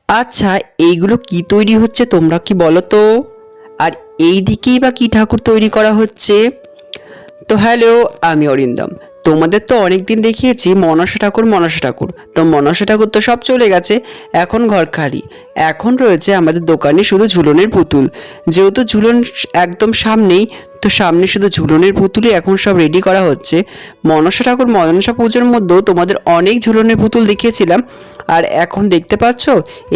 আচ্ছা, এইগুলো কি তৈরি হচ্ছে তোমরা কি বলো তো? আর এই দিকেই বা কি ঠাকুর তৈরি করা হচ্ছে? তো হ্যালো, আমি অরিন্দম। তোমাদের তো অনেকদিন দেখিয়েছি মনসা ঠাকুর মনসা ঠাকুর, তো মনসা ঠাকুর তো সব চলে গেছে, এখন ঘর খালি। এখন রয়েছে আমাদের দোকানে শুধু ঝুলনের পুতুল। যেহেতু ঝুলন একদম সামনেই, তো সামনে শুধু ঝুলনের পুতুলই এখন সব রেডি করা হচ্ছে। মনসা ঠাকুর মনসা পুজোর মধ্যেও তোমাদের অনেক ঝুলনের পুতুল দেখিয়েছিলাম, আর এখন দেখতে পাচ্ছ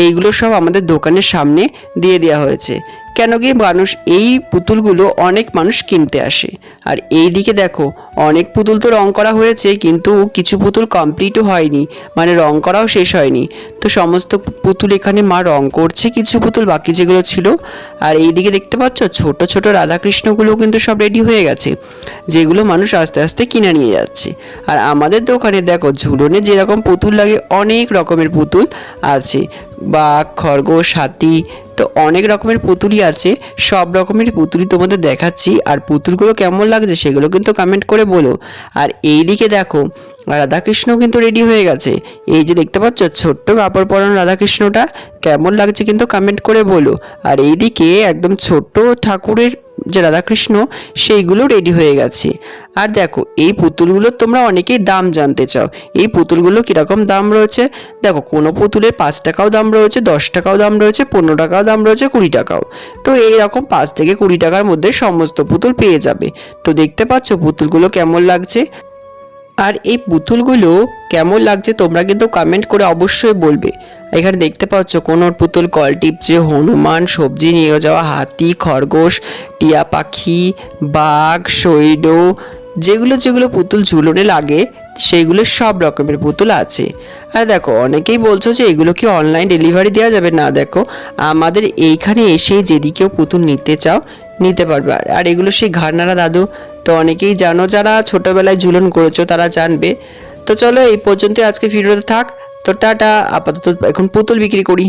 এইগুলো সব আমাদের দোকানের সামনে দিয়ে দেওয়া হয়েছে। কেন কি মানুষ এই পুতুলগুলো অনেক মানুষ কিনতে আসে। আর এই দিকে দেখো, অনেক পুতুল তো রং করা হয়েছে, কিন্তু কিছু পুতুল কমপ্লিটও হয়নি, মানে রং করাও শেষ হয়নি। তো সমস্ত পুতুল এখানে মা রং করছে, কিছু পুতুল বাকি যেগুলো ছিল। আর এই দিকে দেখতে পাচ্ছ ছোট ছোট রাধাকৃষ্ণগুলো কিন্তু সব রেডি হয়ে গেছে, যেগুলো মানুষ আস্তে আস্তে কিনে নিয়ে যাচ্ছে। আর আমাদের দোকানে দেখো ঝুলনে যেরকম পুতুল লাগে অনেক রকমের পুতুল আছে, বাঘ, খরগোশ, হাতি, তো অনেক রকমের পুতুলই আছে। সব রকমের পুতুলই তোমাদের দেখাচ্ছি, আর পুতুলগুলো কেমন লাগছে সেগুলো কিন্তু কমেন্ট করে বলো। আর এই দিকে দেখো রাধাকৃষ্ণ কিন্তু রেডি হয়ে গেছে। এই যে দেখতে পাচ্ছ ছোট্ট কাপড় পরানো রাধাকৃষ্ণটা, কেমন লাগছে কিন্তু কমেন্ট করে বলো। আর এইদিকে একদম ছোট্ট ঠাকুরের যে রাধাকৃষ্ণ, সেইগুলো রেডি হয়ে গেছে। আর দেখো এই পুতুলগুলোর তোমরা অনেকেই দাম জানতে চাও, এই পুতুলগুলো কীরকম দাম রয়েছে। দেখো কোনো পুতুলের 5 টাকাও দাম রয়েছে, 10 টাকাও দাম রয়েছে, 15 টাকাও দাম রয়েছে, 20 টাকাও। তো এইরকম 5 থেকে 20 টাকার মধ্যে সমস্ত পুতুল পেয়ে যাবে। তো দেখতে পাচ্ছ পুতুলগুলো কেমন লাগছে। আর এই পুতুলগুলো কেমন লাগছে তোমরা কিন্তু কমেন্ট করে অবশ্যই বলবে। এখানে দেখতে পাচ্ছ কোনো পুতুল কল টিপছে, হনুমান, সবজি নিয়ে যাওয়া, হাতি, খরগোশ, টিয়া পাখি, বাঘ, শৈল, যেগুলো যেগুলো পুতুল ঝুলনে লাগে সেইগুলো সব রকমের পুতুল আছে। আর দেখো অনেকেই বলছো যে এগুলো কি অনলাইন ডেলিভারি দেওয়া যাবে? না, দেখো আমাদের এইখানে এসে যেদিকেও পুতুল নিতে চাও নিতে পারবে। আর এগুলো সেই ঘাড়নাড়া দাদু, তো অনেকেই জানো, যারা ছোটোবেলায় ঝুলন করেছো তারা জানবে। তো চলো এই পর্যন্ত আজকে ভিডিওতে থাক। তো টাটা, আপাতত এখন পুতুল বিক্রি করি।